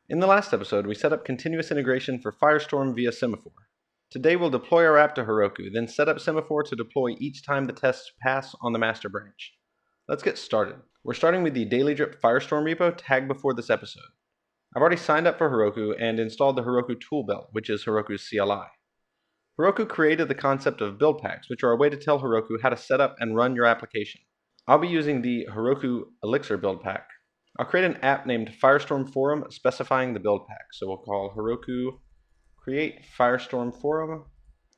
In the last episode, we set up continuous integration for Firestorm via Semaphore. Today we'll deploy our app to Heroku, then set up Semaphore to deploy each time the tests pass on the master branch. Let's get started. We're starting with the Daily Drip Firestorm repo tagged before this episode. I've already signed up for Heroku and installed the Heroku tool belt, which is Heroku's CLI. Heroku created the concept of build packs, which are a way to tell Heroku how to set up and run your application. I'll be using the Heroku Elixir build pack. I'll create an app named Firestorm Forum specifying the build pack. So we'll call Heroku create Firestorm Forum.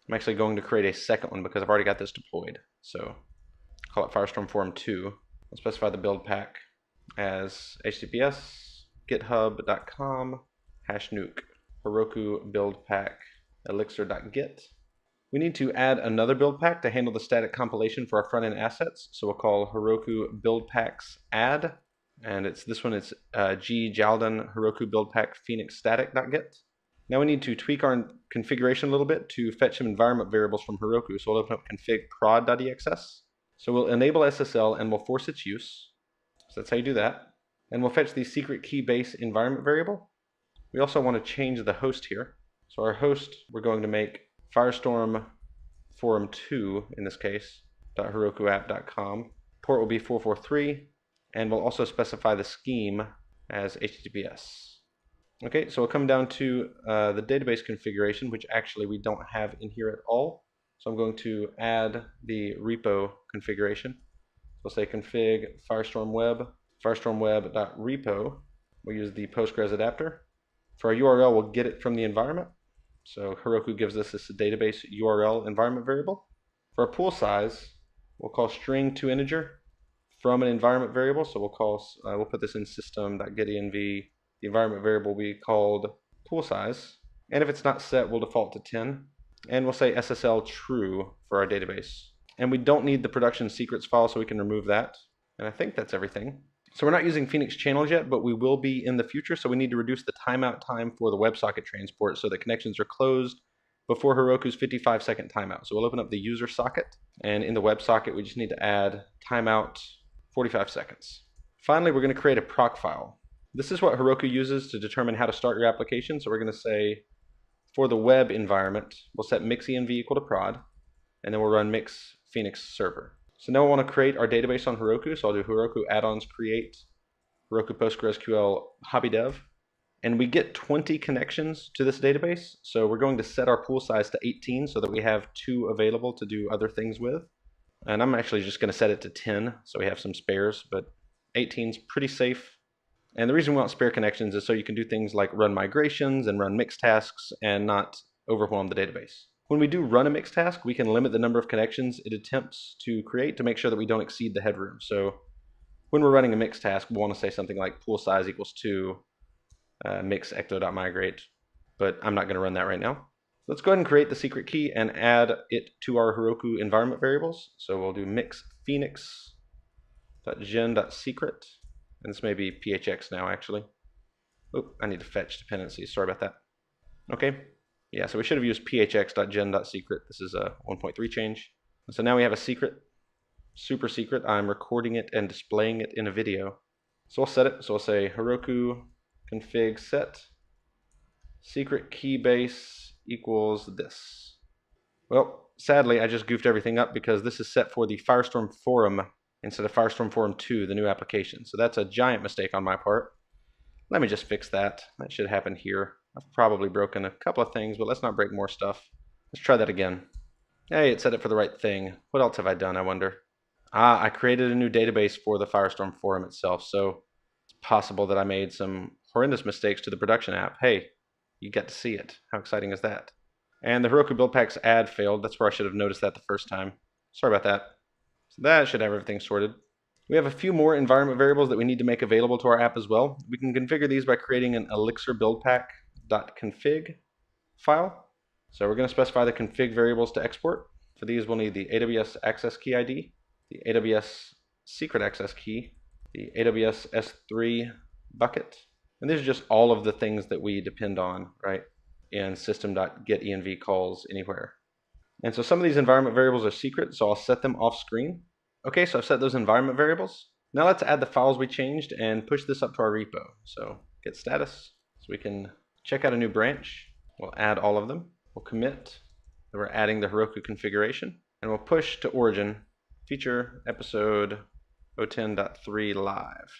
I'm actually going to create a second one because I've already got this deployed. So call it Firestorm Forum 2. I'll specify the build pack as https github.com #nuke Heroku build pack elixir.git. We need to add another build pack to handle the static compilation for our front-end assets. So we'll call Heroku build packs add. And this one is g jaldan Heroku build pack phoenix static.git. Now we need to tweak our configuration a little bit to fetch some environment variables from Heroku. So we'll open up config prod.exs. So we'll enable SSL and we'll force its use. So that's how you do that. And we'll fetch the secret key base environment variable. We also want to change the host here. So our host, we're going to make Firestorm Forum 2, in this case, .herokuapp.com. Port will be 443, and we'll also specify the scheme as HTTPS. Okay, so we'll come down to the database configuration, which actually we don't have in here at all. So I'm going to add the repo configuration. We'll say config Firestorm Web, firestormweb.repo. We'll use the Postgres adapter. For our URL, we'll get it from the environment. So Heroku gives us this database URL environment variable. For our pool size, we'll call string to integer from an environment variable. So we'll put this in system.getEnv. The environment variable will be called pool size. And if it's not set, we'll default to 10. And we'll say SSL true for our database. And we don't need the production secrets file, so we can remove that. And I think that's everything. So we're not using Phoenix channels yet, but we will be in the future. So we need to reduce the timeout time for the WebSocket transport so that connections are closed before Heroku's 55-second timeout. So we'll open up the user socket, and in the WebSocket, we just need to add timeout 45 seconds. Finally, we're going to create a proc file. This is what Heroku uses to determine how to start your application. So we're going to say, for the web environment, we'll set mixenv equal to prod, and then we'll run mix phoenix server. So now I want to create our database on Heroku, so I'll do Heroku add-ons create Heroku PostgreSQL hobby dev, and we get 20 connections to this database. So we're going to set our pool size to 18 so that we have 2 available to do other things with. And I'm actually just going to set it to 10 so we have some spares, but 18 is pretty safe. And the reason we want spare connections is so you can do things like run migrations and run mix tasks and not overwhelm the database. When we do run a mix task, we can limit the number of connections it attempts to create to make sure that we don't exceed the headroom. So when we're running a mix task, we want to say something like pool size equals 2, mix ecto.migrate, but I'm not going to run that right now. Let's go ahead and create the secret key and add it to our Heroku environment variables. So we'll do mix phoenix.gen.secret, and this may be phx now actually. Oop, I need to fetch dependencies, sorry about that. Okay. Yeah, so we should have used phx.gen.secret. This is a 1.3 change. So now we have a secret, super secret. I'm recording it and displaying it in a video. So we'll set it. So we'll say Heroku config set secret key base equals this. Well, sadly, I just goofed everything up because this is set for the Firestorm Forum instead of Firestorm Forum 2, the new application. So that's a giant mistake on my part. Let me just fix that. That should happen here. I've probably broken a couple of things, but let's not break more stuff. Let's try that again. Hey, it set it for the right thing. What else have I done, I wonder? I created a new database for the Firestorm Forum itself, so it's possible that I made some horrendous mistakes to the production app. Hey, you get to see it. How exciting is that? And the Heroku build packs add failed. That's where I should have noticed that the first time. Sorry about that. So that should have everything sorted. We have a few more environment variables that we need to make available to our app as well. We can configure these by creating an Elixir build pack.config file. So we're going to specify the config variables to export. For these, we'll need the AWS access key ID, the AWS secret access key, the AWS S3 bucket. And these are just all of the things that we depend on, right, in system.getEnv calls anywhere. And so some of these environment variables are secret, so I'll set them off screen. Okay, so I've set those environment variables. Now let's add the files we changed and push this up to our repo. So git status. So we can check out a new branch. We'll add all of them. We'll commit that we're adding the Heroku configuration, and we'll push to origin feature episode 010.3 live.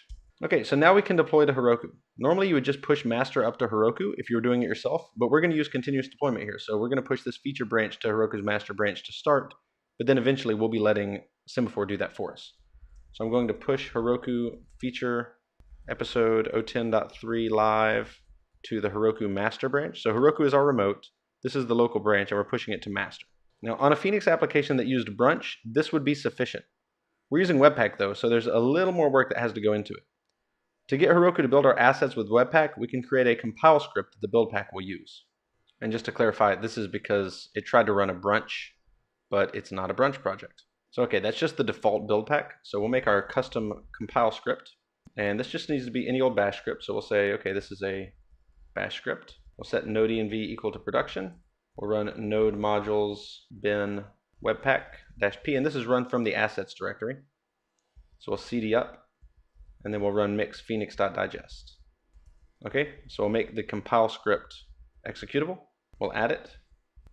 Okay, so now we can deploy to Heroku. Normally you would just push master up to Heroku if you were doing it yourself, but we're going to use continuous deployment here. So we're going to push this feature branch to Heroku's master branch to start, but then eventually we'll be letting Semaphore do that for us. So I'm going to push Heroku feature episode 010.3 live to the Heroku master branch. So Heroku is our remote. This is the local branch, and we're pushing it to master. Now on a Phoenix application that used Brunch, this would be sufficient. We're using Webpack though, so there's a little more work that has to go into it. To get Heroku to build our assets with Webpack, we can create a compile script that the build pack will use. And just to clarify, this is because it tried to run a Brunch, but it's not a Brunch project. So okay, that's just the default build pack. So we'll make our custom compile script. And this just needs to be any old bash script. So we'll say, okay, this is a bash script. We'll set node env equal to production. We'll run node modules bin webpack-p, and this is run from the assets directory. So we'll cd up, and then we'll run mix phoenix.digest. Okay, so we'll make the compile script executable. We'll add it.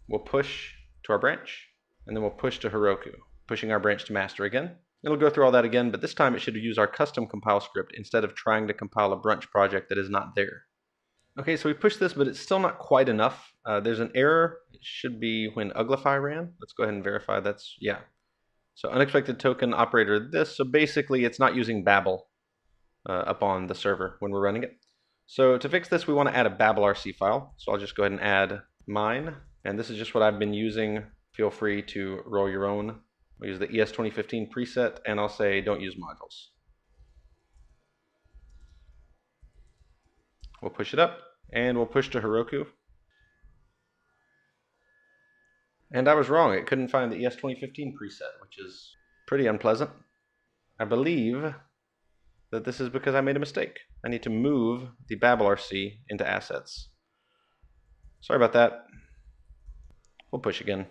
We'll push to our branch, and then we'll push to Heroku, pushing our branch to master again. It'll go through all that again, but this time it should use our custom compile script instead of trying to compile a Brunch project that is not there. Okay, so we pushed this, but it's still not quite enough. There's an error. It should be when uglify ran. Let's go ahead and verify that's, yeah. So unexpected token operator this. So basically it's not using Babel up on the server when we're running it. So to fix this, we want to add a Babel RC file. So I'll just go ahead and add mine. And this is just what I've been using. Feel free to roll your own. We'll use the ES 2015 preset, and I'll say don't use modules. We'll push it up, and we'll push to Heroku. And I was wrong. It couldn't find the ES 2015 preset, which is pretty unpleasant. I believe that this is because I made a mistake. I need to move the Babel RC into assets. Sorry about that. We'll push again.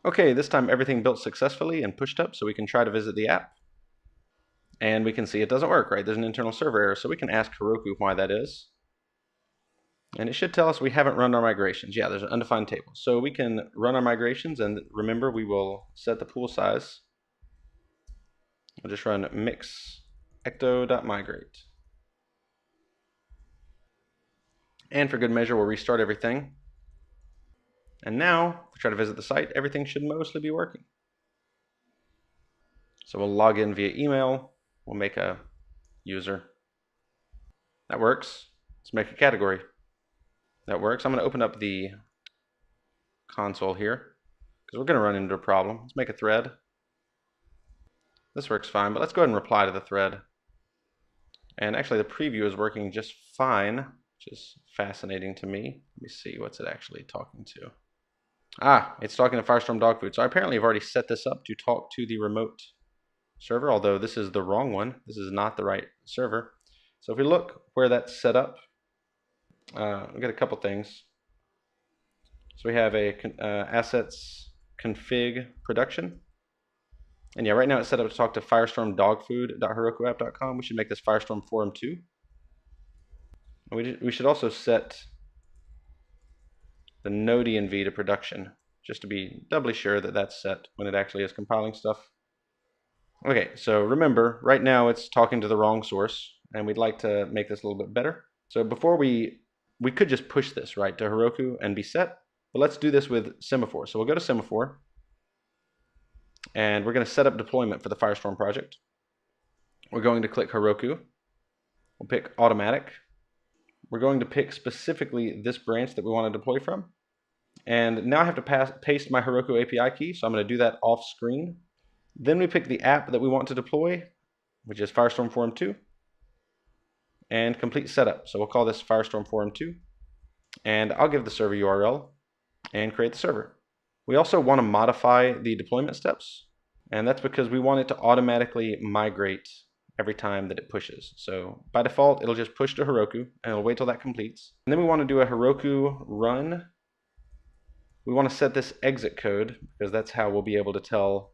Okay, this time everything built successfully and pushed up, so we can try to visit the app. And we can see it doesn't work, right? There's an internal server error, so we can ask Heroku why that is. And it should tell us we haven't run our migrations. Yeah, there's an undefined table. So we can run our migrations, and remember, we will set the pool size. We'll just run mix ecto.migrate. And for good measure, we'll restart everything. And now, if we try to visit the site, everything should mostly be working. So we'll log in via email. We'll make a user. That works. Let's make a category. That works. I'm going to open up the console here because we're going to run into a problem. Let's make a thread. This works fine, but let's go ahead and reply to the thread. And actually, the preview is working just fine, which is fascinating to me. Let me see what's it actually talking to. Ah, it's talking to Firestorm dog food. So I apparently have already set this up to talk to the remote server, although this is the wrong one. This is not the right server. So if we look where that's set up, we got a couple things. So we have a assets config production. And yeah, right now it's set up to talk to firestormdogfood.herokuapp.com. We should make this Firestorm Forum 2. We should also set the node env to production, just to be doubly sure that that's set when it actually is compiling stuff. Okay, so remember, right now it's talking to the wrong source, and we'd like to make this a little bit better. So before we could just push this, right, to Heroku and be set, but let's do this with Semaphore. So we'll go to Semaphore, and we're going to set up deployment for the Firestorm project. We're going to click Heroku. We'll pick automatic. We're going to pick specifically this branch that we want to deploy from. And now I have to paste my Heroku API key, so I'm going to do that off screen. Then we pick the app that we want to deploy, which is Firestorm Forum 2, and complete setup. So we'll call this Firestorm Forum 2, and I'll give the server URL and create the server. We also want to modify the deployment steps, and that's because we want it to automatically migrate every time that it pushes. So by default, it'll just push to Heroku, and it'll wait till that completes. And then we want to do a Heroku run. We want to set this exit code, because that's how we'll be able to tell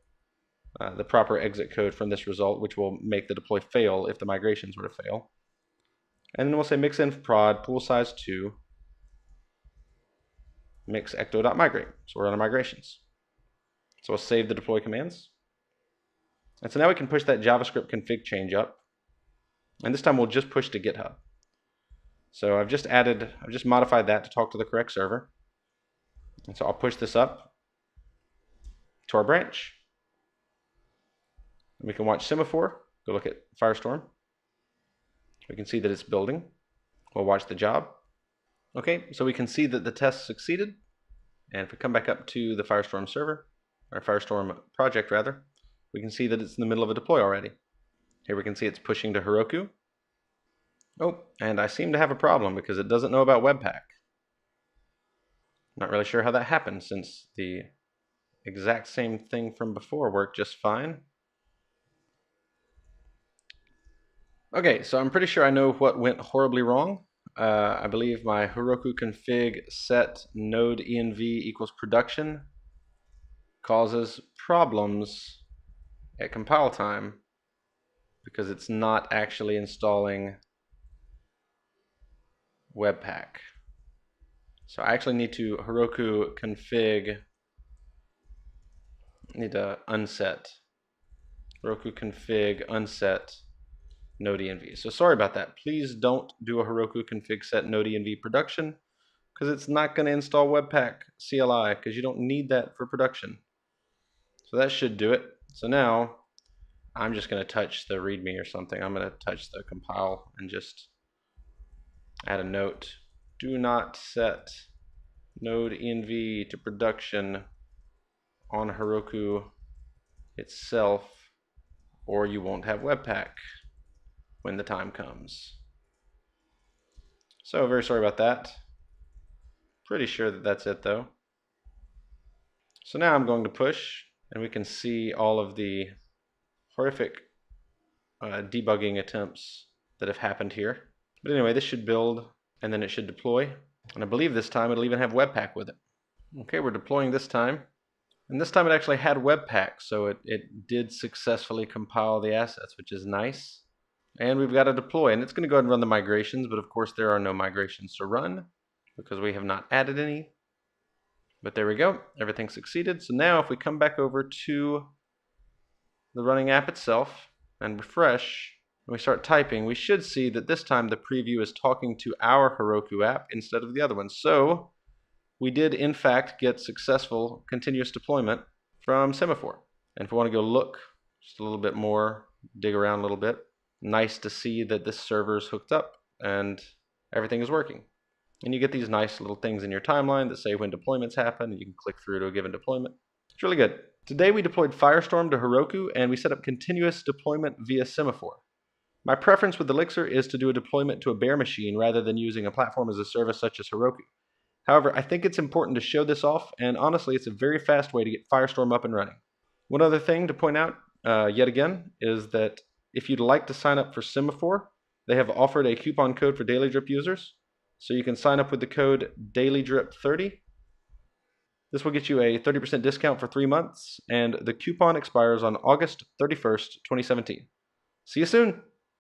the proper exit code from this result, which will make the deploy fail if the migrations were to fail. And then we'll say mixinf prod pool size 2 mix ecto.migrate. So we're on our migrations. So we'll save the deploy commands. And so now we can push that JavaScript config change up. And this time we'll just push to GitHub. So I've just modified that to talk to the correct server. And so I'll push this up to our branch. And we can watch Semaphore, go look at Firestorm. We can see that it's building. We'll watch the job. Okay, so we can see that the test succeeded. And if we come back up to the Firestorm server, or Firestorm project rather, we can see that it's in the middle of a deploy already. Here we can see it's pushing to Heroku. Oh, and I seem to have a problem because it doesn't know about Webpack. Not really sure how that happened since the exact same thing from before worked just fine. Okay, so I'm pretty sure I know what went horribly wrong. I believe my Heroku config set node env equals production causes problems at compile time because it's not actually installing Webpack. So I actually need to Heroku config, need to unset, Heroku config unset node env. So sorry about that. Please don't do a Heroku config set node env production because it's not going to install Webpack CLI because you don't need that for production. So that should do it. So now I'm just going to touch the README or something. I'm going to touch the compile and just add a note. Do not set node env to production on Heroku itself, or you won't have Webpack when the time comes. So very sorry about that. Pretty sure that that's it though. So now I'm going to push, and we can see all of the horrific debugging attempts that have happened here. But anyway, this should build, and then it should deploy. And I believe this time it'll even have Webpack with it. Okay, we're deploying this time. And this time it actually had Webpack, so it did successfully compile the assets, which is nice. And we've got to deploy, and it's going to go ahead and run the migrations, but of course there are no migrations to run because we have not added any. But there we go, everything succeeded. So now if we come back over to the running app itself and refresh, and we start typing, we should see that this time the preview is talking to our Heroku app instead of the other one. So we did in fact get successful continuous deployment from Semaphore. And if we want to go look just a little bit more, dig around a little bit, nice to see that this server is hooked up and everything is working. And you get these nice little things in your timeline that say when deployments happen, and you can click through to a given deployment. It's really good. Today we deployed Firestorm to Heroku, and we set up continuous deployment via Semaphore. My preference with Elixir is to do a deployment to a bare machine rather than using a platform as a service such as Heroku. However, I think it's important to show this off, and honestly, it's a very fast way to get Firestorm up and running. One other thing to point out, yet again, is that if you'd like to sign up for Semaphore, they have offered a coupon code for DailyDrip users. So you can sign up with the code DailyDrip30. This will get you a 30% discount for 3 months, and the coupon expires on August 31st, 2017. See you soon!